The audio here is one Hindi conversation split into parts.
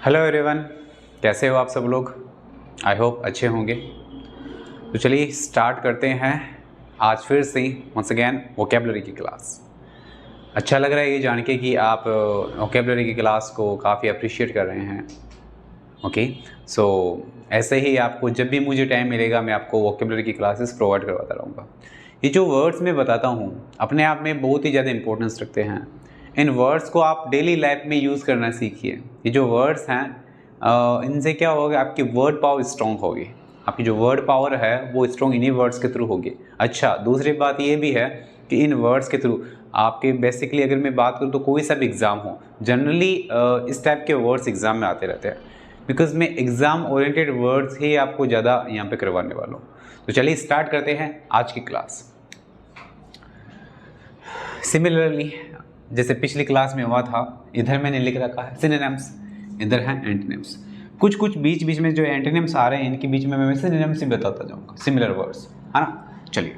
हेलो एवरीवन, कैसे हो आप सब लोग। आई होप अच्छे होंगे। तो चलिए स्टार्ट करते हैं आज फिर से वंस अगेन वोकेबलरी की क्लास। अच्छा लग रहा है ये जान के कि आप वोकेबलरी की क्लास को काफ़ी अप्रिशिएट कर रहे हैं। ओके, सो ऐसे ही आपको जब भी मुझे टाइम मिलेगा मैं आपको वोकेबलरी की क्लासेस प्रोवाइड करवाता रहूँगा। ये जो वर्ड्स मैं बताता हूँ अपने आप में बहुत ही ज़्यादा इंपॉर्टेंस रखते हैं। इन वर्ड्स को आप डेली लाइफ में यूज़ करना सीखिए। ये जो वर्ड्स हैं इनसे क्या होगा, आपकी वर्ड पावर स्ट्रॉन्ग होगी। आपकी जो वर्ड पावर है वो स्ट्रॉन्ग इन्हीं वर्ड्स के थ्रू होगी। अच्छा, दूसरी बात ये भी है कि इन वर्ड्स के थ्रू आपके बेसिकली अगर मैं बात करूँ तो कोई सा भी एग्ज़ाम हो, जनरली इस टाइप के वर्ड्स एग्ज़ाम में आते रहते हैं, बिकॉज मैं एग्ज़ाम ओरिएंटेड वर्ड्स ही आपको ज़्यादा यहाँ पे करवाने वाला हूँ। तो चलिए स्टार्ट करते हैं आज की क्लास। सिमिलरली जैसे पिछली क्लास में हुआ था, इधर मैंने लिख रखा है सिनोनिम्स, इधर है एंटोनिम्स। कुछ कुछ बीच बीच में जो एंटोनिम्स आ रहे हैं इनके बीच में मैं सिनोनिम्स ही बताता जाऊँगा, सिमिलर वर्ड्स, है ना। चलिए,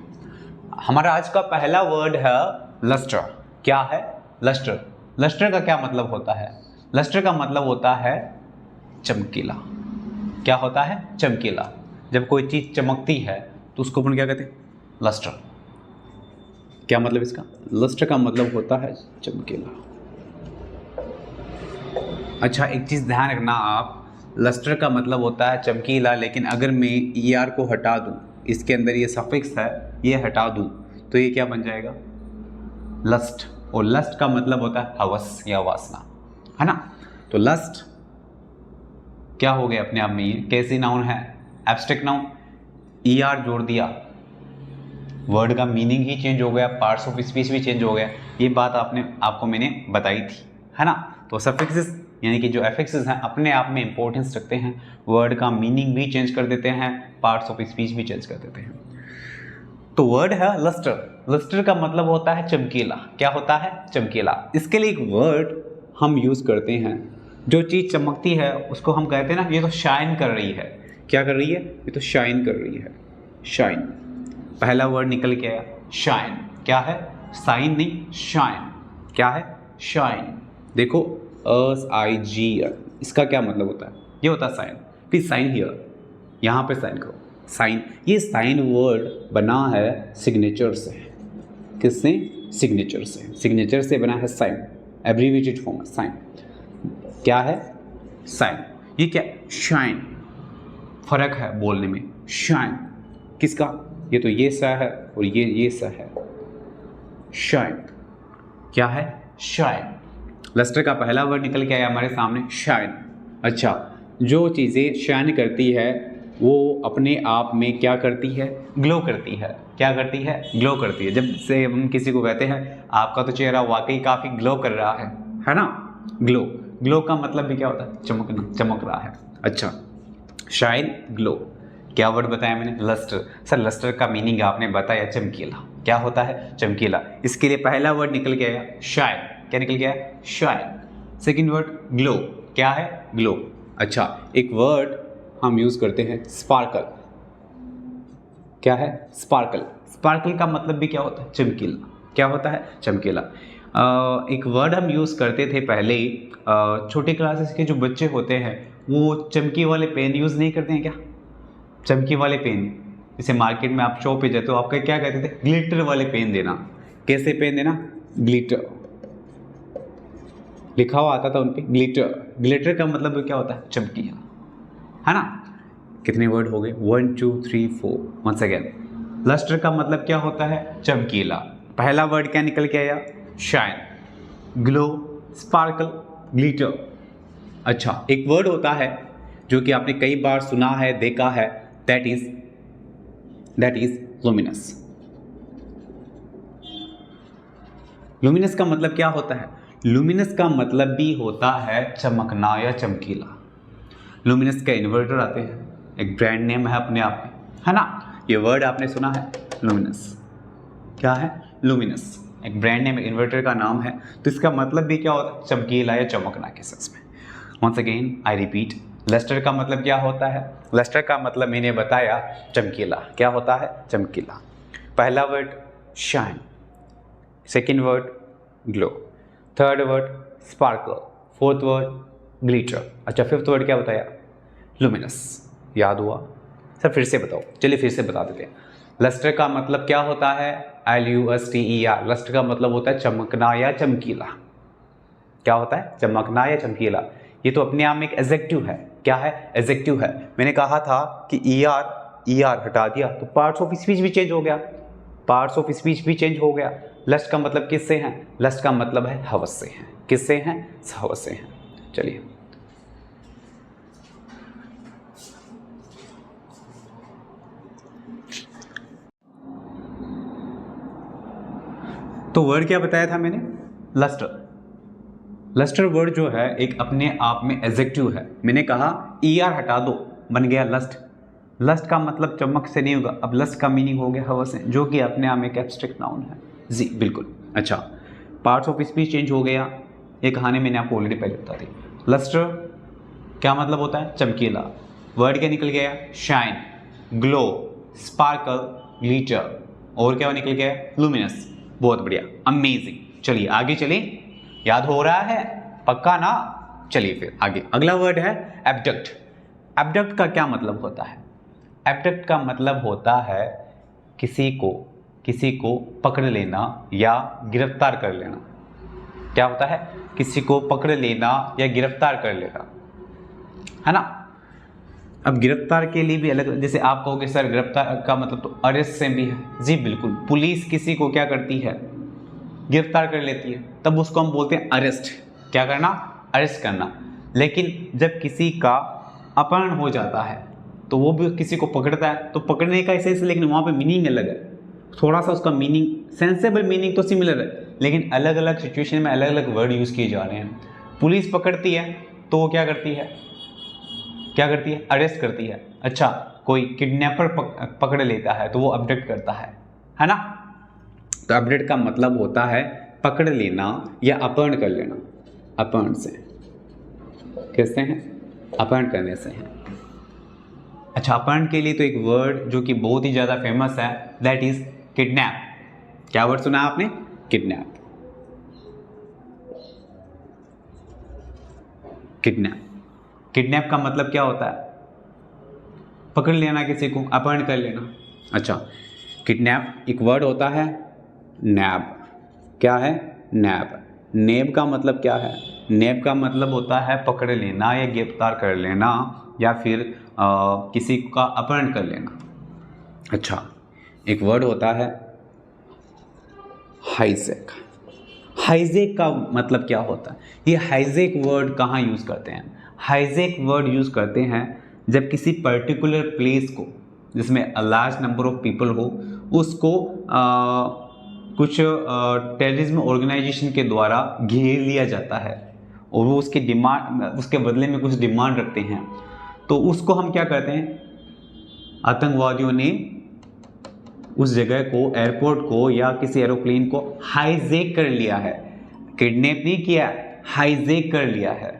हमारा आज का पहला वर्ड है लस्टर। क्या है? लस्टर। लस्टर का क्या मतलब होता है? लस्टर का मतलब होता है चमकीला। क्या होता है? चमकीला। जब कोई चीज़ चमकती है तो उसको अपन क्या कहते हैं? लस्टर। क्या मतलब इसका? लस्टर का मतलब होता है चमकीला। अच्छा, एक चीज़ ध्यान रखना आप, लस्टर का मतलब होता है चमकीला, लेकिन अगर मैं ER को हटा दूँ, इसके अंदर ये सफिक्स है, ये हटा दूँ तो ये क्या बन जाएगा? लस्ट। और लस्ट का मतलब होता है हवस या वासना, है ना। तो लस्ट क्या हो गया अपने आप में? ये कैसी नाउन है? Abstract noun. ER जोड़ दिया, वर्ड का मीनिंग ही चेंज हो गया, पार्ट्स ऑफ स्पीच भी चेंज हो गया। ये बात आपको मैंने बताई थी, है ना। तो सफिक्सेस यानी कि जो एफिक्सेस हैं अपने आप में इंपॉर्टेंस रखते हैं, वर्ड का मीनिंग भी चेंज कर देते हैं, पार्ट्स ऑफ स्पीच भी चेंज कर देते हैं। तो वर्ड है लस्टर। लस्टर का मतलब होता है चमकीला। क्या होता है? चमकीला। इसके लिए एक वर्ड हम यूज करते हैं, जो चीज़ चमकती है उसको हम कहते हैं ना, ये तो शाइन कर रही है। क्या कर रही है? ये तो शाइन कर रही है। शाइन, पहला वर्ड निकल के आया, शाइन। क्या है? साइन नहीं, शाइन। क्या है? शाइन। देखो SIG, इसका क्या मतलब होता है? ये होता है साइन। फिर साइन हियर, यहाँ पे साइन करो, साइन। ये साइन वर्ड बना है सिग्नेचर से। किससे? सिग्नेचर से। सिग्नेचर से बना है साइन, एब्रीविएटेड फॉर्म साइन। क्या है? साइन। ये क्या? शाइन। फर्क है बोलने में। शाइन किसका? ये तो ये सा है और ये सा है। शाइन। क्या है? शाइन। लस्टर का पहला वर्ड निकल के आया हमारे सामने, शाइन। अच्छा, जो चीज़ें शाइन करती है वो अपने आप में क्या करती है? ग्लो करती है। क्या करती है? ग्लो करती है। जब से हम किसी को कहते हैं आपका तो चेहरा वाकई काफ़ी ग्लो कर रहा है ना। ग्लो, ग्लो का मतलब भी क्या होता है? चमकना, चमक रहा है। अच्छा, शाइन, ग्लो। क्या वर्ड बताया मैंने? लस्टर। सर लस्टर का मीनिंग आपने बताया चमकीला। क्या होता है? चमकीला। इसके लिए पहला वर्ड निकल के आया शाइन। क्या निकल गया? शाइन। Second word glow. क्या है? ग्लो। अच्छा, एक वर्ड हम यूज करते हैं स्पार्कल। क्या है? स्पार्कल। स्पार्कल का मतलब भी क्या होता है? चमकीला। क्या होता है? चमकीला। एक वर्ड हम यूज करते थे पहले ही, छोटे क्लासेस के जो बच्चे होते हैं वो चमकी वाले पेन यूज नहीं करते हैं क्या? चमकी वाले पेन, जैसे मार्केट में आप शॉप पे जाते हो, आपका क्या कहते थे? ग्लिटर वाले पेन देना। कैसे पेन देना? ग्लिटर लिखा हुआ आता था उन पे, ग्लिटर। ग्लिटर का मतलब क्या होता है? चमकीला, है ना। कितने वर्ड हो गए? 1 2 3 4। वंस अगेन, लस्टर का मतलब क्या होता है? चमकीला। पहला वर्ड क्या निकल के आया? Shine, glow, sparkle, glitter. अच्छा, एक वर्ड होता है जो कि आपने कई बार सुना है, देखा है, दैट इज लुमिनस। लुमिनस का मतलब क्या होता है? लुमिनस का मतलब भी होता है चमकना या चमकीला। लुमिनस का इन्वर्टर आते हैं, एक ब्रांड नेम है अपने आप में, है ना। ये वर्ड आपने सुना है, लुमिनस। क्या है? लुमिनस एक ब्रांड नेम, इन्वर्टर का नाम है। तो इसका मतलब भी क्या होता है? चमकीला या चमकना के सेंस में। Once again I repeat, lustre का मतलब क्या होता है? लस्टर का मतलब मैंने बताया चमकीला। क्या होता है? चमकीला। पहला word shine, second word glow, third word sparkle, fourth word glitter. अच्छा, फिफ्थ वर्ड क्या बताया? लुमिनस। याद हुआ? सर फिर से बताओ। चलिए फिर से बता देते हैं। लस्टर का मतलब क्या होता है? LUSTER। लस्टर का मतलब होता है चमकना या चमकीला। क्या होता है? चमकना या चमकीला। ये तो अपने आप में एक एडजेक्टिव है। क्या है? एडजेक्टिव है। मैंने कहा था कि ER हटा दिया तो पार्ट्स ऑफ स्पीच भी चेंज हो गया। पार्ट्स ऑफ स्पीच भी चेंज हो गया। लस्ट का मतलब किससे है? लस्ट का मतलब है हवस से है। किससे हैं? हवस से हैं। चलिए, तो वर्ड क्या बताया था मैंने? लस्टर। लस्टर वर्ड जो है एक अपने आप में एडजेक्टिव है। मैंने कहा ER हटा दो, बन गया लस्ट। लस्ट का मतलब चमक से नहीं होगा, अब लस्ट का मीनिंग हो गया हवस से, जो कि अपने आप में एक एब्स्ट्रैक्ट नाउन है। जी बिल्कुल। अच्छा, पार्ट्स ऑफ स्पीच चेंज हो गया। ये कहानी मैंने आपको ऑलरेडी पहले बता दी। लस्टर क्या मतलब होता है? चमकीला। वर्ड क्या निकल गया? शाइन, ग्लो, स्पार्कल, ग्लिटर, और क्या निकल गया? लुमिनस। बहुत बढ़िया, अमेजिंग। चलिए आगे चलें। याद हो रहा है? पक्का ना? चलिए फिर आगे। अगला वर्ड है एब्डक्ट। एब्डक्ट का क्या मतलब होता है? एब्डक्ट का मतलब होता है किसी को पकड़ लेना या गिरफ्तार कर लेना। क्या होता है? किसी को पकड़ लेना या गिरफ्तार कर लेना, है ना? अब गिरफ्तार के लिए भी अलग, जैसे आप कहोगे सर गिरफ्तार का मतलब तो अरेस्ट से भी है। जी बिल्कुल, पुलिस किसी को क्या करती है? गिरफ्तार कर लेती है, तब उसको हम बोलते हैं अरेस्ट। क्या करना? अरेस्ट करना। लेकिन जब किसी का अपहरण हो जाता है तो वो भी किसी को पकड़ता है, तो पकड़ने का ऐसे, लेकिन वहाँ पे मीनिंग अलग है। थोड़ा सा उसका मीनिंग, सेंसेबल मीनिंग तो सिमिलर है, लेकिन अलग अलग सिचुएशन में अलग अलग वर्ड यूज़ किए जा रहे हैं। पुलिस पकड़ती है तो वो क्या करती है? क्या करती है? अरेस्ट करती है। अच्छा, कोई किडनैपर पकड़ लेता है तो वो अबडक्ट करता है ना? तो अबडक्ट का मतलब होता है पकड़ लेना या अपहरण कर लेना। अपहरण से, किससे हैं? अपहरण करने से हैं। अच्छा, अपहरण के लिए तो एक वर्ड जो कि बहुत ही ज़्यादा फेमस है, दैट इज किडनैप। क्या वर्ड सुना आपने? किडनैप। किडनैप। किडनैप का मतलब क्या होता है? पकड़ लेना किसी को, अपहरण कर लेना। अच्छा, किडनैप एक वर्ड होता है नैब। क्या है? नैब। नेब का मतलब क्या है? नेब का मतलब होता है पकड़ लेना या गिरफ्तार कर लेना या फिर किसी का अपहरण कर लेना। अच्छा, एक वर्ड होता है हाईजैक। हाईजैक का मतलब क्या होता है? ये हाईजैक वर्ड कहाँ यूज़ करते हैं? हाईजैक वर्ड यूज़ करते हैं जब किसी पर्टिकुलर प्लेस को, जिसमें a large number of people हो, उसको कुछ टेररिज्म ऑर्गेनाइजेशन के द्वारा घेर लिया जाता है और वो उसकी डिमांड, उसके बदले में कुछ डिमांड रखते हैं, तो उसको हम क्या कहते हैं? आतंकवादियों ने उस जगह को, एयरपोर्ट को या किसी एरोप्लेन को हाईजैक कर लिया है। किडनैप नहीं किया, हाईजैक कर लिया है।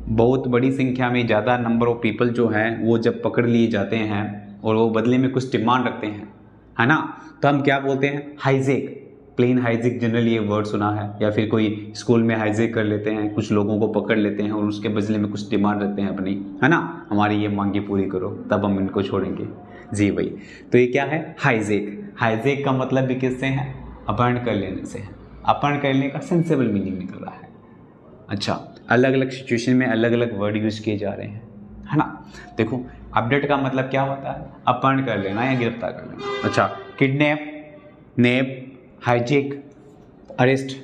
बहुत बड़ी संख्या में, ज़्यादा नंबर ऑफ पीपल जो हैं वो जब पकड़ लिए जाते हैं और वो बदले में कुछ डिमांड रखते हैं, है ना, तो हम क्या बोलते हैं? हाईजैक। प्लेन हाईजैक जनरली ये वर्ड सुना है, या फिर कोई स्कूल में हाईजैक कर लेते हैं, कुछ लोगों को पकड़ लेते हैं और उसके बदले में कुछ डिमांड रखते हैं अपनी, है ना, हमारी ये मांगे पूरी करो तब हम इनको छोड़ेंगे। जी भाई, तो ये क्या है? हाईजैक। हाईजैक का मतलब भी किससे है? अपहरण कर लेने से है। अपहरण करने का सेंसेबल मीनिंग निकल रहा है। अच्छा, अलग अलग सिचुएशन में अलग अलग वर्ड यूज़ किए जा रहे हैं, है ना? देखो, अपडेट का मतलब क्या होता है? अपहरण कर लेना या गिरफ्तार कर लेना। अच्छा, किडनैप, नेप, हाईजैक, अरेस्ट,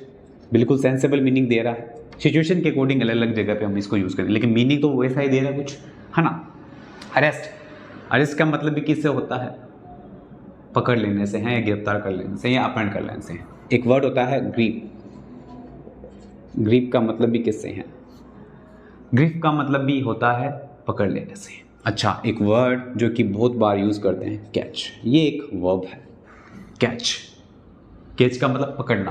बिल्कुल सेंसेबल मीनिंग दे रहा है। सिचुएशन के अकॉर्डिंग अलग अलग जगह पे हम इसको यूज़ करें, लेकिन मीनिंग तो वैसा ही दे रहा है कुछ, है ना? अरेस्ट, अरेस्ट का मतलब भी किससे होता है? पकड़ लेने से है, या गिरफ्तार कर लेने से, या अपहरण कर लेने से। एक वर्ड होता है ग्रीप। ग्रीप का मतलब भी किससे है? ग्रीप का मतलब भी होता है पकड़ लेने से। अच्छा, एक वर्ड जो कि बहुत बार यूज़ करते हैं, कैच। ये एक वर्ब है, कैच। कैच का मतलब पकड़ना।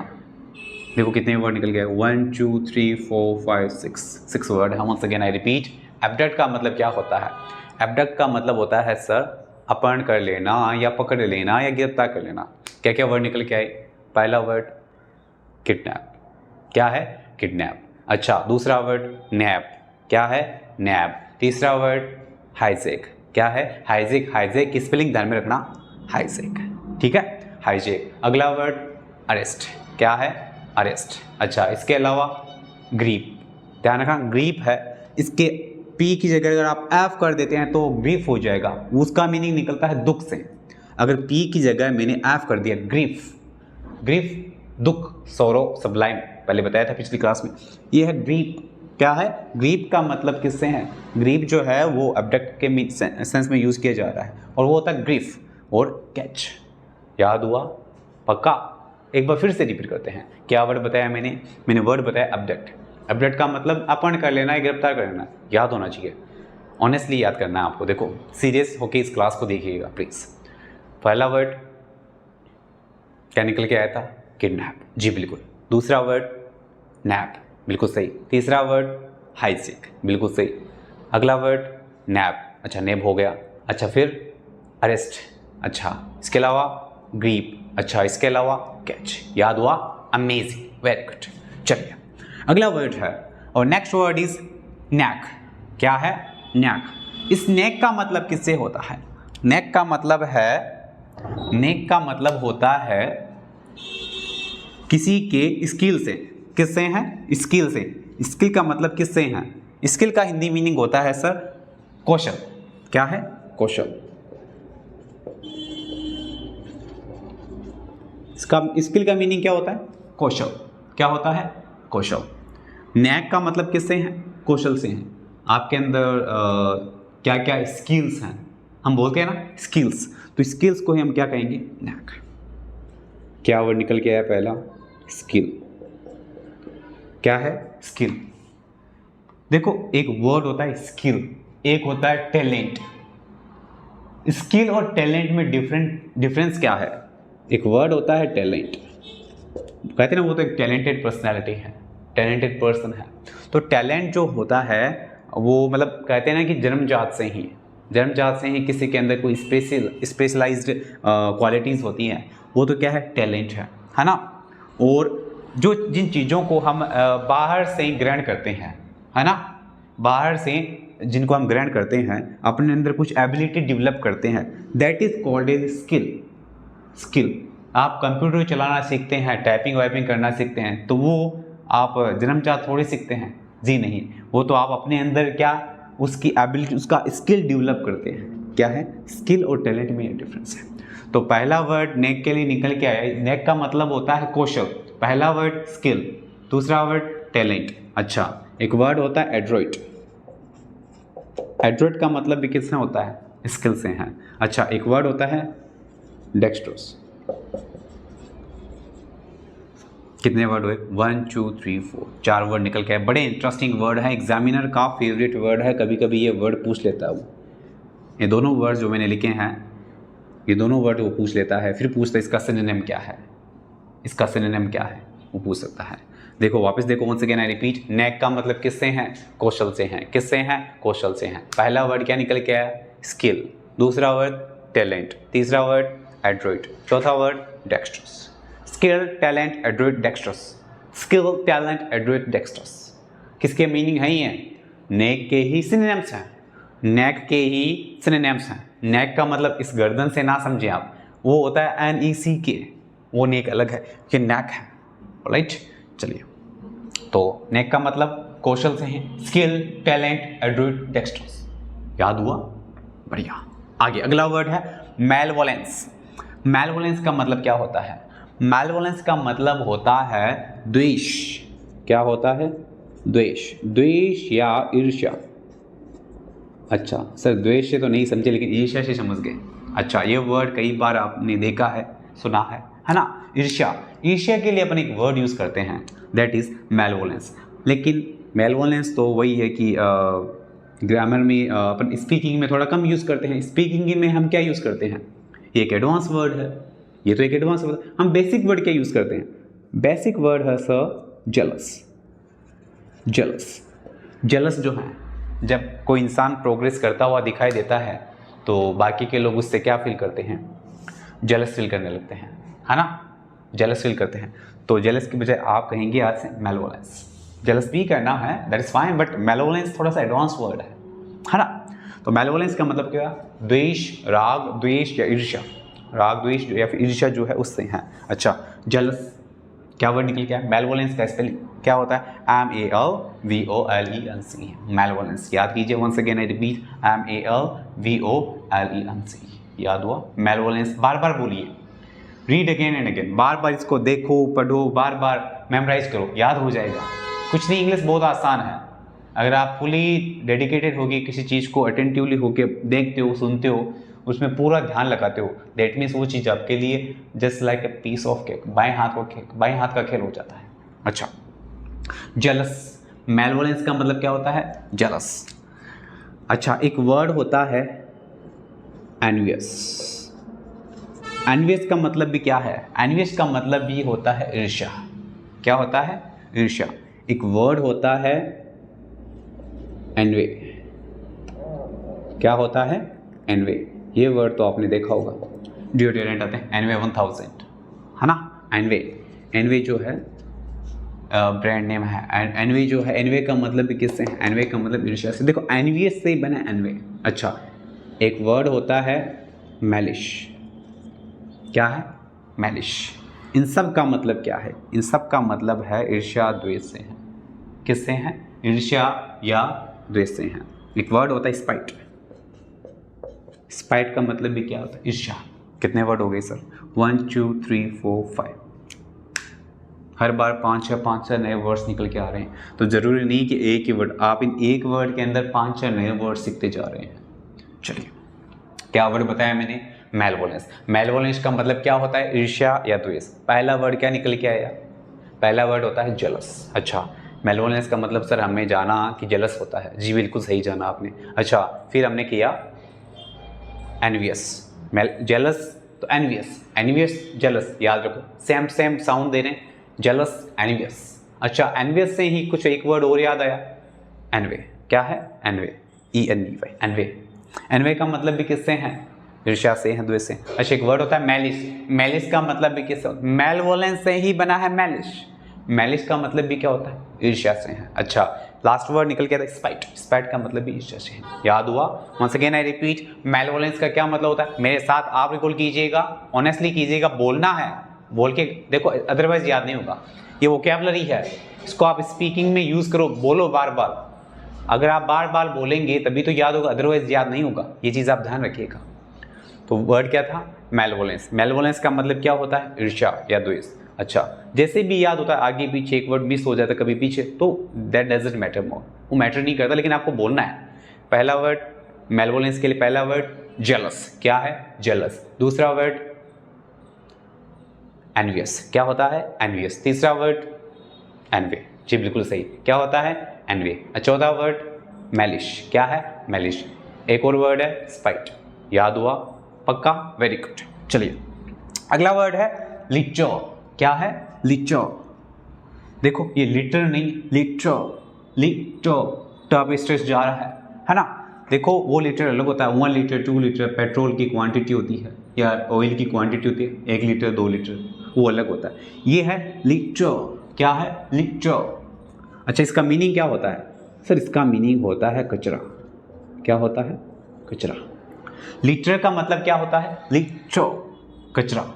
देखो कितने वर्ड निकल गए, 1 2 3 4 5 6 वर्ड है। Once again I repeat, abduct का मतलब क्या होता है? एब्डक्ट का मतलब होता है सर अपहरण कर लेना या पकड़ लेना या गिरफ्तार कर लेना। क्या क्या वर्ड निकल के आए? पहला वर्ड किडनैप। क्या है? किडनैप। अच्छा, दूसरा वर्ड नैप, क्या है? नैप। तीसरा वर्ड हाईजेक, क्या है? हाईजेक। हाईजेक की स्पेलिंग ध्यान में रखना, हाईजेक, ठीक है, हाईजेक। अगला वर्ड अरेस्ट, क्या है? अरेस्ट। अच्छा, इसके अलावा ग्रीप, ध्यान रखना ग्रीप है, इसके पी की जगह अगर आप एफ कर देते हैं तो ग्रीफ हो जाएगा, उसका मीनिंग निकलता है दुख से। अगर पी की जगह मैंने एफ कर दिया, ग्रीफ, ग्रीफ दुख, सौरो, सबलाइम, पहले बताया था पिछली क्लास में, ये है ग्रीप। क्या है? ग्रीप का मतलब किससे है? ग्रीप जो है वो एब्डक्ट के सेंस में यूज़ किया जा रहा है और वो होता है ग्रीफ और कैच। याद हुआ? पक्का? एक बार फिर से रिपीट करते हैं। क्या वर्ड बताया मैंने वर्ड बताया एब्डक्ट। एब्डक्ट का मतलब अपहरण कर लेना है, गिरफ्तार कर लेना, याद होना चाहिए, ऑनेस्टली याद करना है आपको। देखो सीरियस होके इस क्लास को देखिएगा प्लीज़। पहला वर्ड क्या निकल के आया था? किडनैप, जी बिल्कुल। दूसरा वर्ड नैप, बिल्कुल सही। तीसरा वर्ड हाईजेक, बिल्कुल सही। अगला वर्ड नैप, अच्छा नैप हो गया। अच्छा फिर अरेस्ट, अच्छा इसके अलावा ग्रीप, अच्छा इसके अलावा कैच। याद हुआ? Amazing, very good. चलिए अगला वर्ड है और नेक्स्ट वर्ड इज नैक। क्या है? नैक। इस नेक का मतलब किससे होता है? नेक का मतलब है, नेक का मतलब होता है किसी के स्किल से। किससे हैं? स्किल से। स्किल का मतलब किससे हैं? स्किल का हिंदी मीनिंग होता है सर कौशल। क्या है? कौशल। इसका स्किल का मीनिंग क्या होता है? कौशल। क्या होता है? कौशल। नैक का मतलब किससे हैं? कौशल से हैं। आपके अंदर क्या क्या स्किल्स हैं, हम बोलते हैं ना स्किल्स, तो स्किल्स को ही हम क्या कहेंगे? नैक। क्या वर्ड निकल के आया पहला? स्किल। क्या है? स्किल। देखो एक वर्ड होता है स्किल, एक होता है टैलेंट। स्किल और टैलेंट में डिफरेंस क्या है? एक वर्ड होता है टैलेंट, कहते हैं ना वो तो एक टैलेंटेड पर्सनैलिटी है, टैलेंटेड पर्सन है। तो टैलेंट जो होता है वो मतलब कहते हैं ना कि जन्मजात से ही किसी के अंदर कोई स्पेशलाइज्ड क्वालिटीज़ होती हैं, वो तो क्या है? टैलेंट है ना। और जो जिन चीज़ों को हम बाहर से ग्रहण करते हैं, है ना, बाहर से जिनको हम ग्रहण करते हैं, अपने अंदर कुछ एबिलिटी डेवलप करते हैं, that is called as skill. Skill. आप कंप्यूटर चलाना सीखते हैं, टाइपिंग वाइपिंग करना सीखते हैं, तो वो आप जन्मजात थोड़ी सीखते हैं, जी नहीं, वो तो आप अपने अंदर क्या उसकी एबिलिटी, उसका स्किल डेवलप करते हैं। क्या है? स्किल और टैलेंट में ये डिफरेंस है। तो पहला वर्ड नेक के लिए निकल के आया, नेक का मतलब होता है कौशल। पहला वर्ड स्किल, दूसरा वर्ड टैलेंट। अच्छा एक वर्ड होता है एड्रोइट। एड्रोइट का मतलब भी किससे होता है? स्किल से है। अच्छा एक वर्ड होता है डेक्स्ट्रोस। कितने वर्ड हुए? 1 2 3 4, 4 वर्ड निकल के आए। बड़े इंटरेस्टिंग वर्ड है, एग्जामिनर का फेवरेट वर्ड है, कभी कभी ये वर्ड पूछ लेता है वो। ये दोनों वर्ड जो मैंने लिखे हैं, ये दोनों वर्ड वो पूछ लेता है, फिर पूछता है इसका सिनोनिम क्या है, इसका सिनोनिम क्या है, वो पूछ सकता है। देखो वापस देखो, वंस अगेन आई रिपीट, नेक का मतलब किससे हैं? कौशल से हैं। किससे हैं? कौशल से हैं। पहला वर्ड क्या निकल के आया? स्किल। दूसरा वर्ड टैलेंट। तीसरा वर्ड एड्रोइट। चौथा word dexterous. Skill, talent, adroit, dexterous. Skill, talent, adroit, dexterous. किसके मीनिंग है ये? नेक के ही सिनोनिम्स हैं, नेक के ही सिनोनिम्स हैं। नेक का मतलब इस गर्दन से ना समझे आप, वो होता है NECK, वो नेक अलग है, ये नेक है, राइट। चलिए तो नेक का मतलब कौशल से है, स्किल, टैलेंट, एड्रोइट, डेक्स्ट्रस। याद हुआ? बढ़िया। आगे अगला वर्ड है मैलवोलेंस। मैलवोलेंस का मतलब क्या होता है? मैलवोलेंस का मतलब होता है द्वेष। क्या होता है? द्वेष। द्वेष या ईर्ष्या। अच्छा सर द्वेष से तो नहीं समझे, लेकिन ईर्ष्या से समझ गए। अच्छा ये वर्ड कई बार आपने देखा है, सुना है ना। ईर्ष्या, ईर्ष्या के लिए अपन एक वर्ड यूज़ करते हैं, दैट इज़ मैलवोलेंस। लेकिन मैलवोलेंस तो वही है कि ग्रामर में अपन स्पीकिंग में थोड़ा कम यूज़ करते हैं। स्पीकिंग में हम क्या यूज़ करते हैं? ये एक एडवांस वर्ड है, ये तो एक एडवांस वर्ड। हम बेसिक वर्ड क्या यूज़ करते हैं? बेसिक वर्ड है सर जेलस। जेलस, जेलस जो है, जब कोई इंसान प्रोग्रेस करता हुआ दिखाई देता है तो बाकी के लोग उससे क्या फील करते हैं? जेलस फील करने लगते हैं, है ना, जेलस फील करते हैं। तो जेलस की बजाय आप कहेंगे आज से मैलवोलेंस। जेलस भी करना है, दैट इज फाइन, बट मैलोवलेंस थोड़ा सा एडवांस वर्ड है ना। तो मैलोवलेंस का मतलब क्या है? द्वेष, राग, द्वेष या ईर्ष्या, राग द्वेष या फिर ईर्ष्या जो है उससे है। अच्छा, जेलस क्या वर्ड निकल गया? मैलोवलेंस का स्पेलिंग क्या होता है? MALVOLENC, malevolence. याद कीजिए, once again I repeat, MALVOLENC, याद हुआ? मैलोवलेंस बार बार बोलिए, रीड अगेन एंड अगेन, बार बार इसको देखो, पढ़ो, बार बार मेमोराइज करो, याद हो जाएगा। कुछ नहीं, इंग्लिश बहुत आसान है। अगर आप फुली डेडिकेटेड होके किसी चीज़ को अटेंटिवली होके देखते हो, सुनते हो, उसमें पूरा ध्यान लगाते हो, दैट मीन्स वो चीज़ आपके लिए just like a piece of cake, बाएं हाथ का केक, बाएं हाथ का खेल हो जाता है। अच्छा, जेलस, मैलोवलेंस का मतलब क्या होता है? जेलस। अच्छा, एक वर्ड होता है एनवियस। एनवियस का मतलब भी क्या है? एनवियस का मतलब भी होता है ईर्ष्या। क्या होता है? ईर्ष्या। एक वर्ड होता है एनवे। क्या होता है? एनवे। ये वर्ड तो आपने देखा होगा, डिओड्रेंट आते हैं एनवे 1000, है ना। एनवे, एनवे जो है ब्रांड नेम है। एनवे जो है, एनवे का मतलब भी किससे है? एनवे का मतलब ईर्ष्या से। देखो, एनवियस से ही बना एनवे। अच्छा, एक वर्ड होता है मैलिश। क्या है? मैलिश। इन सब का मतलब क्या है? इन सब का मतलब है ईर्ष्या द्वेष से है। किससे है? ईर्ष्या या द्वेष से है। एक वर्ड होता है स्पाइट। स्पाइट का मतलब भी क्या होता है? ईर्ष्या। कितने वर्ड हो गए सर? 1 2 3 4 5। हर बार 5-6 नए वर्ड्स निकल के आ रहे हैं। तो ज़रूरी नहीं कि एक ही वर्ड, आप इन एक वर्ड के अंदर 5-6 नए वर्ड सीखते जा रहे हैं। चलिए, क्या वर्ड बताया मैंने? मैलोवलेंस। मैलोवलेंस का मतलब क्या होता है? ईर्ष्या या द्वेष। पहला वर्ड क्या निकल के आया? पहला वर्ड होता है जेलस। अच्छा, मैलोवलेंस का मतलब सर हमने जाना कि जेलस होता है। जी बिल्कुल सही जाना आपने। अच्छा, फिर हमने किया एनवियस। जेलस तो एनवियस, एनवियस जेलस, याद रखो, सेम सेम साउंड दे रहे हैं, जेलस एनवियस। अच्छा, एनवियस से ही कुछ एक वर्ड और याद आया, एनवे। क्या है? Envy, ENVY, envy. एनवे का मतलब भी किससे है? ईर्ष्या से है, द्वेष से। अच्छा, एक वर्ड होता है मैलिस। मैलिस का मतलब भी किससे? मैलोवलेंस से ही बना है मैलिस। मैलिस का मतलब भी क्या होता है? ईर्ष्या से है। अच्छा, लास्ट वर्ड निकल गया था स्पाइट। स्पाइट का मतलब भी ईर्ष्या से है। याद हुआ? वंस अगेन आई रिपीट, मैलोवलेंस का क्या मतलब होता है? मेरे साथ आप रिकॉल कीजिएगा, ऑनेस्टली कीजिएगा, बोलना है, बोल के देखो, अदरवाइज याद नहीं होगा। ये वोकैबुलरी है, इसको आप स्पीकिंग में यूज करो, बोलो बार बार। अगर आप बार बार बोलेंगे तभी तो याद होगा, अदरवाइज याद नहीं होगा। ये चीज़ आप ध्यान रखिएगा। तो वर्ड क्या था? मैलोवलेंस। मैलोवलेंस का मतलब क्या होता है? ईर्ष्या या द्वेष। अच्छा, जैसे भी याद होता है, आगे पीछे एक वर्ड मिस हो जाता है कभी पीछे, तो दैट डजंट मैटर मोर, वो मैटर नहीं करता, लेकिन आपको बोलना है। पहला वर्ड मैलोवलेंस के लिए, पहला वर्ड जेलस। क्या है? जेलस। दूसरा वर्ड एनवियस। क्या होता है? एनवियस। तीसरा वर्ड एनवे। जी बिल्कुल सही, क्या होता है? एनवे। चौथा वर्ड मैलिश। क्या है? मैलिश। एक और वर्ड है स्पाइट। याद हुआ? पक्का? Very good. चलिए, अगला वर्ड है लिटर। क्या है? लिटर। देखो, ये लिटर नहीं, लिटर, लिटर, टॉप स्ट्रेस जा रहा है ना। देखो, वो लीटर अलग होता है, 1 लीटर 2 लीटर पेट्रोल की क्वांटिटी होती है या ऑयल की क्वांटिटी होती है, 1 लीटर 2 लीटर, वो अलग होता है। ये है लीटर। क्या है? लीटर। अच्छा, इसका मीनिंग क्या होता है? सर, इसका मीनिंग होता है कचरा। क्या होता है? कचरा। लीटर का मतलब क्या होता है? लीटर, कचरा।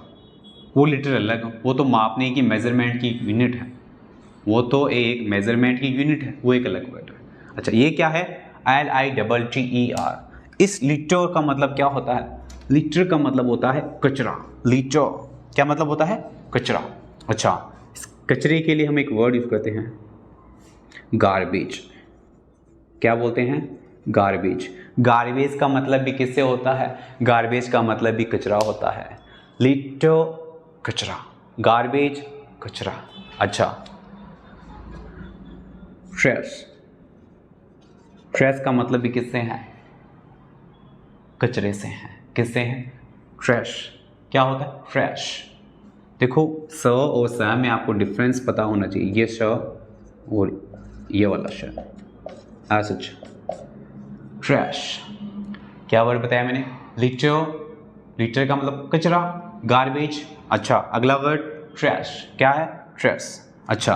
वो लीटर अलग, वो तो मापने की, मेजरमेंट की यूनिट है, वो तो एक मेजरमेंट की यूनिट है, वो एक अलग वर्ड है। अच्छा, ये क्या है? LITTER। इस लीटर का मतलब क्या होता है? लीटर का मतलब होता है कचरा। लीटर क्या मतलब होता है? कचरा। अच्छा, इस कचरे के लिए हम एक वर्ड यूज करते हैं, गार्बेज। क्या बोलते हैं? गार्बेज। गार्बेज का मतलब भी किससे होता है? गार्बेज का मतलब भी कचरा होता है। लीटर कचरा, गार्बेज कचरा। अच्छा, ट्रैश। ट्रैश का मतलब भी किससे है? कचरे से है। किससे है? ट्रैश। क्या होता है? ट्रैश। देखो, स और स में आपको डिफरेंस पता होना चाहिए। ये श और ये वाला श, ऐसा। ट्रैश। क्या वर्ड बताया मैंने? लीटर। लीटर का मतलब कचरा, गार्बेज। अच्छा, अगला वर्ड ट्रैश। क्या है? ट्रैश। अच्छा,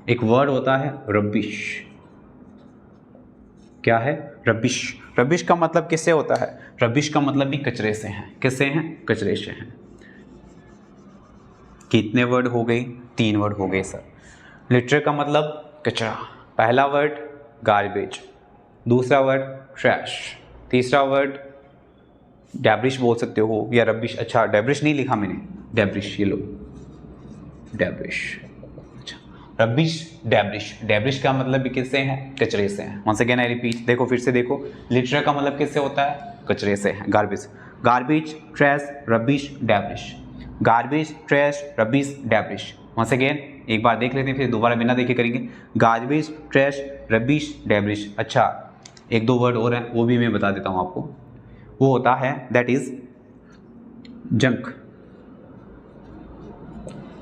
एक वर्ड होता है रबिश। क्या है? रबिश। रबिश का मतलब किससे होता है? रबिश का मतलब भी कचरे से है। किससे हैं? कचरे से हैं। कितने वर्ड हो गए? 3 वर्ड हो गए सर। लिटर का मतलब कचरा। पहला वर्ड गार्बेज, दूसरा वर्ड ट्रैश, तीसरा वर्ड डेब्रिश बोल सकते हो या रबिश। अच्छा, डेब्रिश नहीं लिखा मैंने, डेब्रिश, ये लो, डेब्रिश। अच्छा, रबिश, डेब्रिश। डेब्रिश का मतलब भी किससे है? कचरे से है। वंस अगेन आई रिपीट, देखो फिर से देखो, लिटर का मतलब किससे होता है? कचरे से है, garbage. Garbage, trash, rubbish, debris. Garbage, trash, rubbish, debris. Once again एक बार देख लेते हैं, फिर दोबारा बिना देखे करेंगे। Garbage, trash, rubbish, डेब्रिश। अच्छा, एक दो वर्ड और हैं, वो भी मैं बता देता हूँ आपको। वो होता है दैट इज जंक।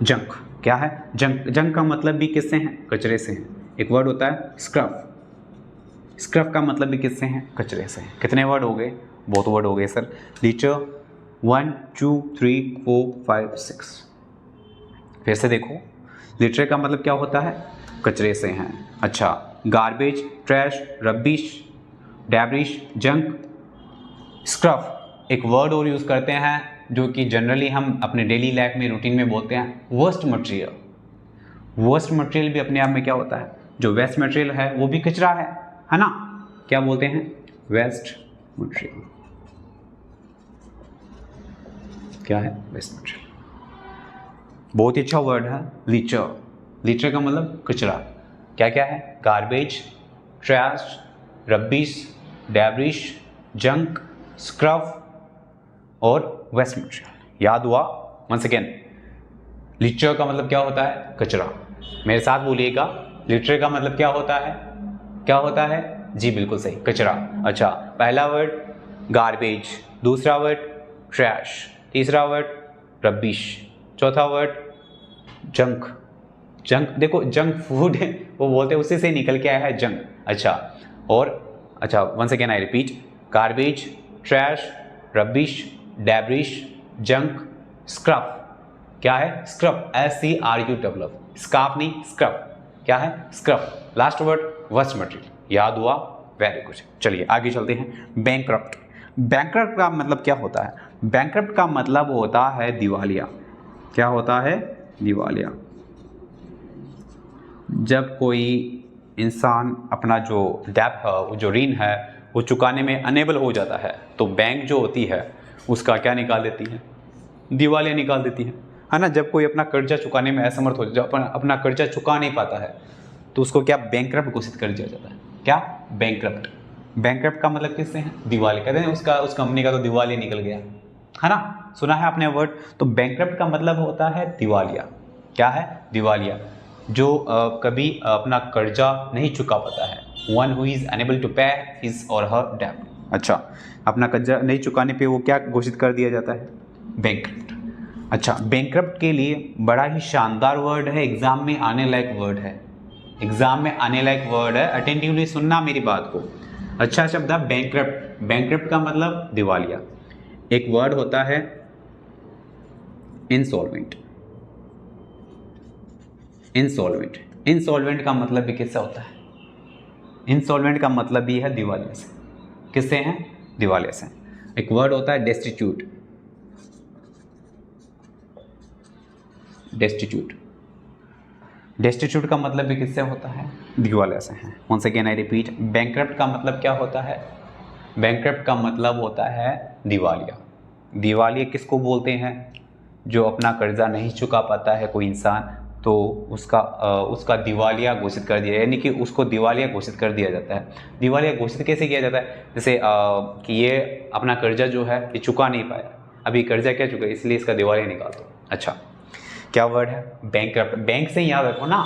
जंक क्या है? जंक। जंक का मतलब भी किससे है? कचरे से है। एक वर्ड होता है स्क्रफ। स्क्रफ का मतलब भी किससे है? कचरे से है। कितने वर्ड हो गए? बहुत वर्ड हो गए सर। लीटर 1 2 3 4 5 6। फिर से देखो, लिटरे का मतलब क्या होता है? कचरे से हैं। अच्छा, garbage, trash, rubbish, debris, junk, scruff. एक वर्ड और यूज़ करते हैं जो कि जनरली हम अपने डेली लाइफ में रूटीन में बोलते हैं, वर्स्ट मटेरियल। वर्स्ट मटेरियल भी अपने आप में क्या होता है? जो वेस्ट मटेरियल है वो भी कचरा है ना? क्या बोलते हैं? Waste material. क्या है? Waste material. बहुत ही अच्छा वर्ड है लीचर। लीचर का मतलब कचरा। क्या क्या है? Garbage, trash, rubbish, debris, junk, scruff और वेस्ट मटेरियल। याद हुआ? वंस अगेन, लिटरेचर का मतलब क्या होता है? कचरा। मेरे साथ बोलिएगा, लिटरेचर का मतलब क्या होता है? क्या होता है? जी बिल्कुल सही, कचरा। अच्छा, पहला वर्ड गार्बेज, दूसरा वर्ड ट्रैश, तीसरा वर्ड रबिश, चौथा वर्ड जंक। जंक देखो, जंक फूड है वो बोलते हैं, उसी से निकल के आया है जंक। अच्छा, और अच्छा, once again I repeat, garbage, trash, rubbish, debris, junk, scruff. क्या है? Scruff, SCRUF। स्काफ नहीं, स्क्रफ। क्या है? Scruff. Last word waste material. याद हुआ? Very good. चलिए आगे चलते हैं। बैंकक्रप्ट। बैंकक्रप्ट का मतलब क्या होता है? बैंकक्रप्ट का मतलब होता है दिवालिया। क्या होता है? दिवालिया। जब कोई इंसान अपना जो डेब्ट है, जो ऋण है, वो चुकाने में अनेबल हो जाता है, तो बैंक जो होती है उसका क्या निकाल देती है? दिवालिया निकाल देती है ना? जब कोई अपना कर्जा चुकाने में असमर्थ हो, जब अपना कर्जा चुका नहीं पाता है, तो उसको क्या? बैंकक्रप्ट घोषित कर दिया जाता है। क्या? बैंकक्रप्ट। बैंकक्रप्ट का मतलब किससे है? दिवालिया। कहते हैं उसका, उस कंपनी का तो दिवालिया निकल गया, है ना? सुना है आपने वर्ड? तो बैंकक्रप्ट का मतलब होता है दिवालिया। क्या है? दिवालिया। जो कभी अपना कर्जा नहीं चुका पाता है, one who is unable to pay his or her डेब्ट। अच्छा, अपना कर्जा नहीं चुकाने पे वो क्या घोषिट कर दिया जाता है? बैंकक्रप्ट। अच्छा, बैंकक्रप्ट के लिए बड़ा ही शानदार वर्ड है, एग्जाम में आने लायक वर्ड है। एग्जाम में आने लायक वर्ड है, अटेंटिवली सुनना मेरी बात को। अच्छा शब्द है बैंकक्रप्ट। बैंकक्रप्ट का मतलब दिवालिया। एक वर्ड होता है इंसॉल्वेंट। इंसॉल्वेंट। इंसॉल्वेंट का मतलब भी किससे होता है? इंसॉल्वेंट का मतलब भी है दिवालिया से। किससे हैं? दिवालिया से। एक वर्ड होता है डेस्टिट्यूट। डेस्टिट्यूट। डेस्टिट्यूट का मतलब भी किससे होता है? दिवालिया से है। Once again I repeat, bankrupt का मतलब क्या होता है? बैंकक्रप्ट का मतलब होता है दिवालिया। दिवालिया किसको बोलते हैं? जो अपना कर्जा नहीं चुका पाता है कोई इंसान, तो उसका दिवालिया घोषित कर दिया, यानी कि उसको दिवालिया घोषित कर दिया जाता है। दिवालिया घोषित कैसे किया जाता है? जैसे कि ये अपना कर्जा जो है ये चुका नहीं पाया, अभी कर्जा क्या चुका, इसलिए इसका दिवालिया निकाल दो। अच्छा, क्या वर्ड है? बैंकक्रप्ट। बैंक से याद रखो ना,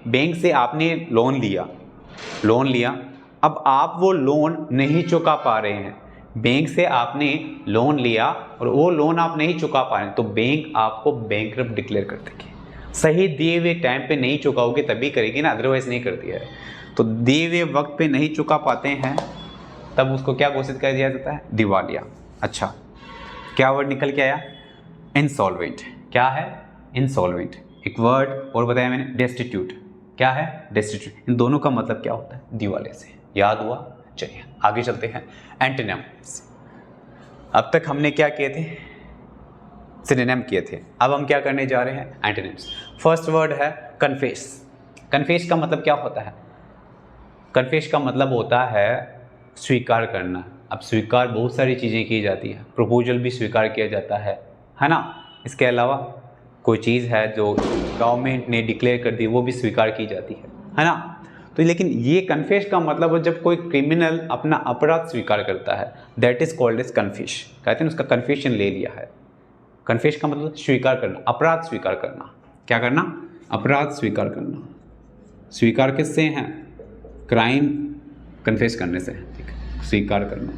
बैंक से आपने लोन लिया, अब आप वो लोन नहीं चुका पा रहे हैं। बैंक से आपने लोन लिया और वो लोन आप नहीं चुका पा रहे हैं, तो बैंक आपको बैंकक्रप्ट डिक्लेयर कर देगी। सही दिए हुए टाइम पे नहीं चुकाओगे तभी करेगी ना, अदरवाइज नहीं करती है। तो दिए हुए वक्त पे नहीं चुका पाते हैं, तब उसको क्या घोषित कर दिया जाता है? दिवालिया। अच्छा, क्या वर्ड निकल के आया? इंसॉल्वेंट। क्या है? इंसॉल्वेंट। एक वर्ड और बताया मैंने, डेस्टिट्यूट। क्या है? डेस्टिट्यूट। इन दोनों का मतलब क्या होता है? दिवाले से। याद हुआ? चलिए आगे चलते हैं। एंटोनिम्स। अब तक हमने क्या किए थे? सिनोनिम किए थे। अब हम क्या करने जा रहे हैं? एंटोनिम्स। फर्स्ट वर्ड है कन्फेस। कन्फेस का मतलब क्या होता है? कन्फेस का मतलब होता है स्वीकार करना। अब स्वीकार बहुत सारी चीज़ें की जाती है, प्रपोजल भी स्वीकार किया जाता है ना। इसके अलावा कोई चीज़ है जो गवर्नमेंट ने डिक्लेयर कर दी वो भी स्वीकार की जाती है ना। तो लेकिन ये कन्फेस का मतलब है जब कोई क्रिमिनल अपना अपराध स्वीकार करता है, that is called as confess. कहते हैं उसका कन्फेशन ले लिया है। कन्फेस का मतलब स्वीकार करना, अपराध स्वीकार करना। क्या करना? अपराध स्वीकार करना। स्वीकार किससे हैं? क्राइम कन्फेस करने से है, ठीक है, स्वीकार करना।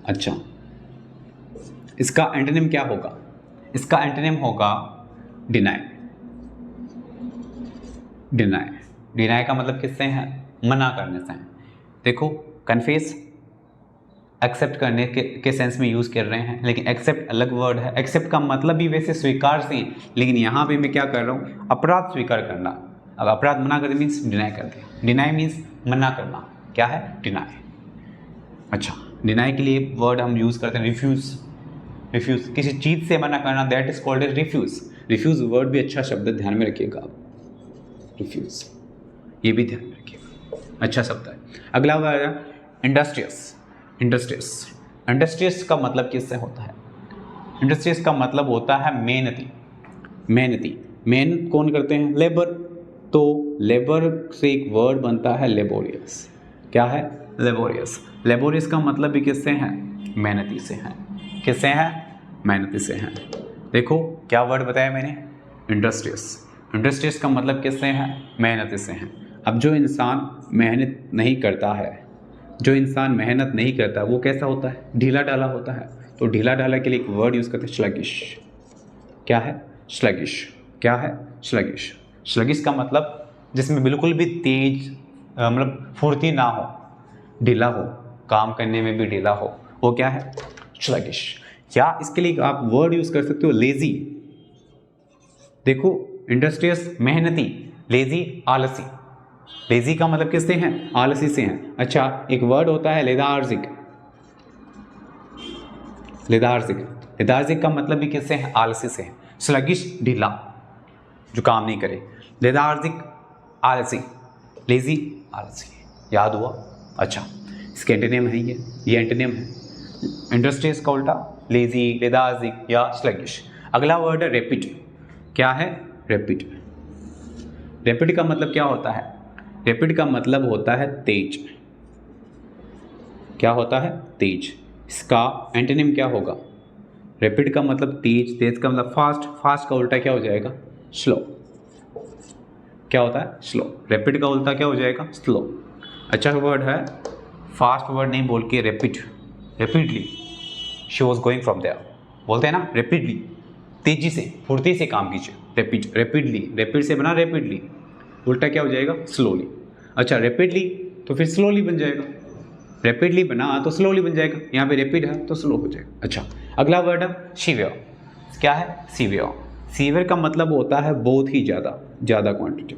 अच्छा, इसका एंटोनिम क्या होगा? इसका एंटोनिम होगा डिनाई। डिनाई। डिनाई का मतलब किससे है? मना करने से है। देखो, कन्फेस एक्सेप्ट करने के सेंस में यूज़ कर रहे हैं, लेकिन एक्सेप्ट अलग वर्ड है। एक्सेप्ट का मतलब भी वैसे स्वीकार से है, लेकिन यहाँ पे मैं क्या कर रहा हूँ? अपराध स्वीकार करना। अब अपराध मना करते मीन्स डिनाई करते। डिनाई मीन्स मना करना। क्या है? डिनाई। अच्छा, डिनाई के लिए वर्ड हम यूज़ करते हैं रिफ्यूज़। रिफ्यूज़, किसी चीज़ से मना करना, that is called as refuse. Refuse word भी अच्छा शब्द है, ध्यान में रखिएगा आप। रिफ्यूज़, ये भी ध्यान में रखिएगा, अच्छा शब्द है। अगला वर्ड है इंडस्ट्रियस। इंडस्ट्रियस। इंडस्ट्रियस का मतलब किससे होता है? इंडस्ट्रियस का मतलब होता है मेहनती। मेहनती। मेन कौन करते हैं? लेबर। तो लेबर से एक वर्ड बनता है लेबोरियस। क्या है? लेबोरियस। लेबोरियस का मतलब भी किससे है? मेहनती से है। किससे है? मेहनती से है। देखो क्या वर्ड बताया मैंने? इंडस्ट्रियस। इंडस्ट्रियस का मतलब किससे है? मेहनती से है। अब जो इंसान मेहनत नहीं करता है, जो इंसान मेहनत नहीं करता वो कैसा होता है? ढीला ढाला होता है। तो ढीला ढाला के लिए एक वर्ड यूज़ करते हैं स्लगिश। क्या है? स्लगिश। क्या है? स्लगिश। स्लगिश का मतलब जिसमें बिल्कुल भी तेज मतलब फुर्ती ना हो, ढीला हो, काम करने में भी ढीला हो, वो क्या है? स्लगिश। या इसके लिए आप वर्ड यूज़ कर सकते हो लेजी। देखो, इंडस्ट्रियस मेहनती, लेजी आलसी। लेजी का मतलब किससे हैं? आलसी से हैं। अच्छा, एक वर्ड होता है लेदार्जिक। लेदार्जिक। लेदार्जिक का मतलब भी किससे है? आलसी से है। स्लगिश ढीला, जो काम नहीं करे। लेदार्जिक आलसी, लेजी आलसी। याद हुआ? अच्छा, इसके एंटोनिम है ये एंटोनिम है। इंडस्ट्रियस का उल्टा लेजी, लेदार्जिक या स्लगिश। अगला वर्ड है रैपिड। क्या है? रैपिड। रैपिड का मतलब क्या होता है? रैपिड का मतलब होता है तेज। क्या होता है? तेज। इसका एंटोनिम क्या होगा? रैपिड का मतलब तेज, तेज का मतलब फास्ट, फास्ट का उल्टा क्या हो जाएगा? स्लो। क्या होता है? स्लो। रैपिड का उल्टा क्या हो जाएगा? स्लो। अच्छा वर्ड है, फास्ट वर्ड नहीं बोल के rapid. Rapidly she was going from there, बोलते हैं ना रैपिडली, तेजी से, फुर्ती से काम कीजिए। रैपिड, रैपिडली, रैपिड से बना रैपिडली, उल्टा क्या हो जाएगा? स्लोली। अच्छा, रैपिडली तो फिर स्लोली बन जाएगा। रैपिडली बना तो स्लोली बन जाएगा, यहाँ पे रैपिड है तो स्लो हो जाएगा। अच्छा, अगला वर्ड है सीवियर। क्या है? सीवियर। सीवियर का मतलब होता है बहुत ही ज़्यादा, ज़्यादा क्वांटिटी।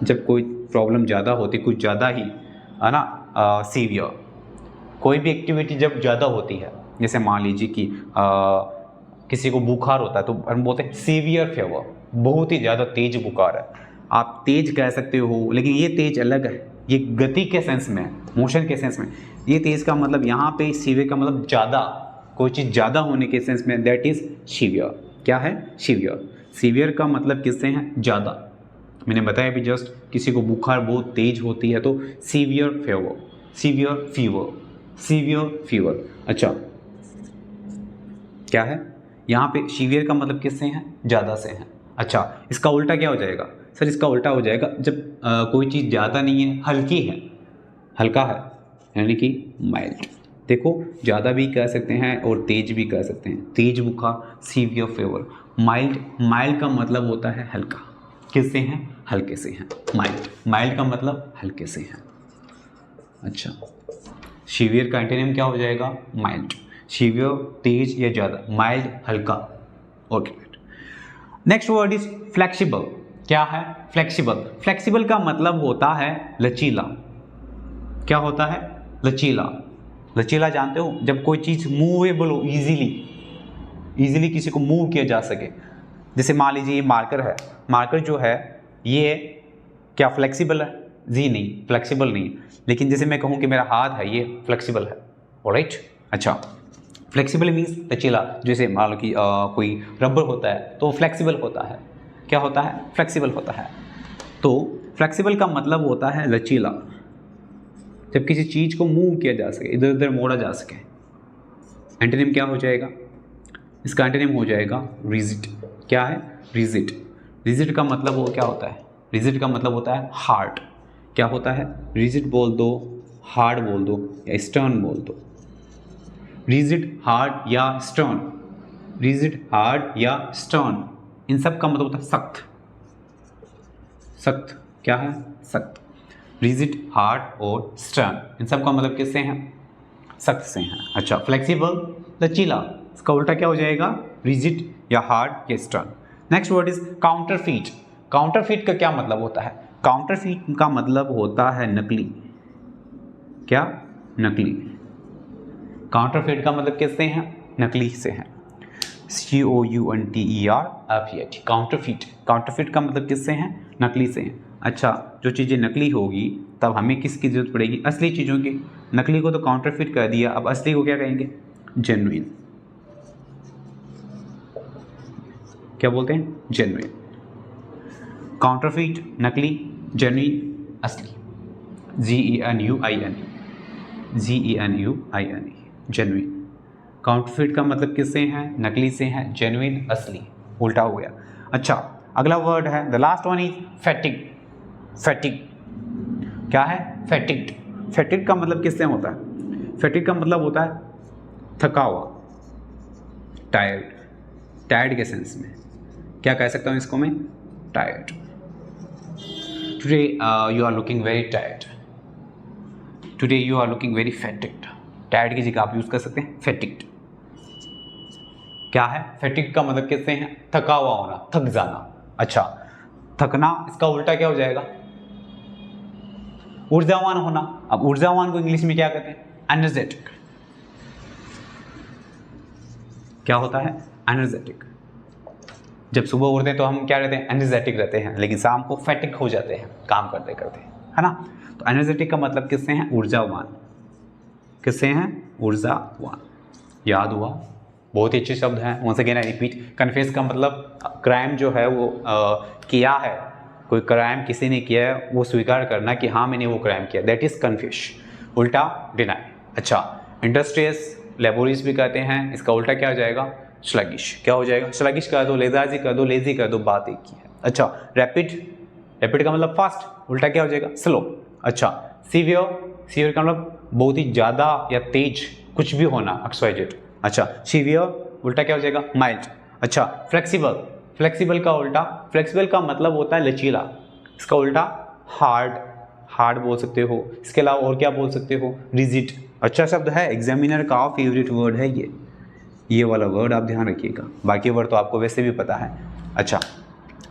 जब कोई प्रॉब्लम ज़्यादा होती, कुछ ज़्यादा ही, है ना, सीवियर। कोई भी एक्टिविटी जब ज़्यादा होती है, जैसे मान लीजिए कि किसी को बुखार होता है तो हम बोलते हैं सीवियर फीवर, बहुत ही ज़्यादा तेज बुखार है। आप तेज कह सकते हो, लेकिन ये तेज अलग है, ये गति के सेंस में, मोशन के सेंस में। ये तेज का मतलब यहाँ पे सीवियर का मतलब ज़्यादा, कोई चीज़ ज़्यादा होने के सेंस में, दैट इज सीवियर। क्या है? सीवियर। सीवियर का मतलब किससे है? ज़्यादा। मैंने बताया भी जस्ट, किसी को बुखार बहुत तेज होती है तो severe fever, severe fever, severe fever. अच्छा, क्या है? यहाँ पे सीवियर का मतलब किससे है? ज़्यादा से है। अच्छा, इसका उल्टा क्या हो जाएगा? सर इसका उल्टा हो जाएगा जब कोई चीज़ ज़्यादा नहीं है, हल्की है, हल्का है, यानी कि माइल्ड। देखो, ज़्यादा भी कह सकते हैं और तेज भी कह सकते हैं। तेज बुखार सीवियर फीवर। माइल्ड, माइल्ड का मतलब होता है हल्का। किससे हैं? हल्के से हैं। माइल्ड, माइल्ड का मतलब हल्के से हैं। अच्छा, सीवियर का एंटोनिम क्या हो जाएगा? माइल्ड। सीवियर तेज या ज़्यादा, माइल्ड हल्का। Okay, next word is flexible. क्या है? फ्लेक्सिबल। फ्लेक्सिबल का मतलब होता है लचीला। क्या होता है? लचीला। लचीला जानते हो? जब कोई चीज़ मूवेबल हो, इजीली किसी को मूव किया जा सके। जैसे मान लीजिए ये मार्कर है, मार्कर जो है ये क्या फ्लेक्सिबल है? जी नहीं, फ्लेक्सिबल नहीं। लेकिन जैसे मैं कहूँ कि मेरा हाथ है, ये फ्लेक्सिबल है। ऑलराइट, अच्छा, फ्लेक्सिबल मीन्स लचीला। जैसे मान लो कि कोई रबर होता है तो फ्लेक्सिबल होता है। क्या होता है? फ्लेक्सिबल होता है। तो फ्लेक्सिबल का मतलब होता है लचीला, जब किसी चीज़ को मूव किया जा सके, इधर उधर मोड़ा जा सके। एंटोनिम क्या हो जाएगा? इसका एंटोनिम हो जाएगा रिजिड। क्या है? रिजिड। रिजिड का मतलब वो क्या होता है? रिजिड का मतलब होता है हार्ड। क्या होता है? रिजिड बोल दो, हार्ड बोल दो या स्टर्न बोल दो। रिजिड, हार्ड या स्टर्न। रिजिड, हार्ड या स्टर्न, इन सब का मतलब होता है सख्त। सख्त। क्या है? सख्त। रिजिड, हार्ड और स्टर्न, इन सब का मतलब किससे हैं? सख्त से हैं। अच्छा, फ्लेक्सिबल, लचीला, इसका उल्टा क्या हो जाएगा? रिजिड या हार्ड या stern. Next word is counterfeit. Counterfeit का क्या मतलब होता है? काउंटरफीट का मतलब होता है नकली। क्या? नकली। काउंटरफीट का मतलब किससे हैं? नकली से हैं। COUNTERFEIT, counterfeit. काउंटरफीट का मतलब किससे हैं? नकली से हैं। अच्छा, जो चीज़ें नकली होगी तब हमें किसकी जरूरत पड़ेगी? असली चीज़ों की। नकली को तो काउंटरफीट कर दिया, अब असली को क्या कहेंगे? जेन्युइन। क्या बोलते हैं? जेन्युइन। काउंटरफीट नकली, जेन्युइन असली। GENUINE, GENUINE, genuine. काउंटरफीट का मतलब किससे हैं? नकली से हैं। जेन्युइन, असली, उल्टा हो गया। अच्छा, अगला वर्ड है, the last one is fatigue. Fatigue क्या है? फैटिग्ड। फैटिग का मतलब किससे होता है? फैटिग का मतलब होता है थका हुआ, टायर्ड। टायर्ड के सेंस में क्या कह सकता हूँ इसको मैं? Tired. Today you are looking very tired. Today you are looking very fatigued. Tired की जगह आप यूज कर सकते हैं फैटिग्ड। क्या है? फैटिग का मतलब किससे हैं? थका हुआ होना, थक जाना। अच्छा, थकना, इसका उल्टा क्या हो जाएगा? ऊर्जावान होना। अब ऊर्जावान को इंग्लिश में क्या कहते हैं? एनर्जेटिक। क्या होता है? एनर्जेटिक। जब सुबह उठते हैं तो हम क्या रहते हैं? एनर्जेटिक रहते हैं, लेकिन शाम को फैटिक हो जाते हैं काम करते करते, है ना? तो एनर्जेटिक का मतलब किससे हैं? ऊर्जावान। किससे हैं? ऊर्जावान। याद हुआ? बहुत ही अच्छे शब्द हैं। Once again I repeat, confess का मतलब क्राइम जो है वो किया है। कोई क्राइम किसी ने किया है, वो स्वीकार करना कि हाँ मैंने वो क्राइम किया, दैट इज कन्फेस। उल्टा डिनाई। अच्छा, इंडस्ट्रियस, लेबोरियस भी कहते हैं, इसका उल्टा क्या हो जाएगा? स्लगिश। क्या हो जाएगा? स्लगिश कर दो, लेजाजी कर दो, लेजी कर दो, बात एक ही है। अच्छा, रैपिड। रैपिड का मतलब फास्ट, उल्टा क्या हो जाएगा? स्लो। अच्छा, सीवियर। सीवियर का मतलब बहुत ही ज़्यादा या तेज कुछ भी होना, XYZ। अच्छा, सीवियर उल्टा क्या हो जाएगा? माइल्ड। अच्छा, फ्लेक्सिबल। फ्लेक्सिबल का उल्टा, फ्लेक्सिबल का मतलब होता है लचीला, इसका उल्टा हार्ड। हार्ड बोल सकते हो। इसके अलावा और क्या बोल सकते हो? रिजिड। अच्छा शब्द है, एग्जामिनर का फेवरेट वर्ड है ये वाला वर्ड आप ध्यान रखिएगा। बाकी वर्ड तो आपको वैसे भी पता है। अच्छा,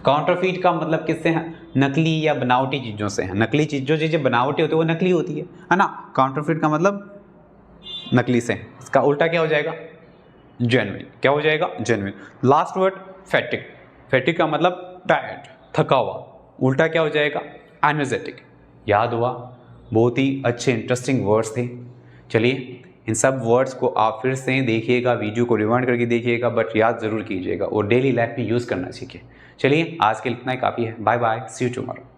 काउंटरफीट का मतलब किससे है? नकली या बनावटी चीज़ों से है। नकली चीज, जो चीज़ें बनावटी होती है वो नकली होती है ना? काउंटरफीट का मतलब नकली से। इसका उल्टा क्या हो जाएगा? जेन्युइन। क्या हो जाएगा? Genuine. Last word fatigue. Fatigue का मतलब टायर्ड, थका हुआ, उल्टा क्या हो जाएगा? एनर्जेटिक। याद हुआ? बहुत ही अच्छे इंटरेस्टिंग वर्ड्स थे। चलिए, इन सब वर्ड्स को आप फिर से देखिएगा, वीडियो को रिवाइंड करके देखिएगा, बट याद ज़रूर कीजिएगा और डेली लाइफ में यूज़ करना सीखिए। चलिए, आज के लिए इतना ही काफ़ी है। Bye bye, see you tomorrow.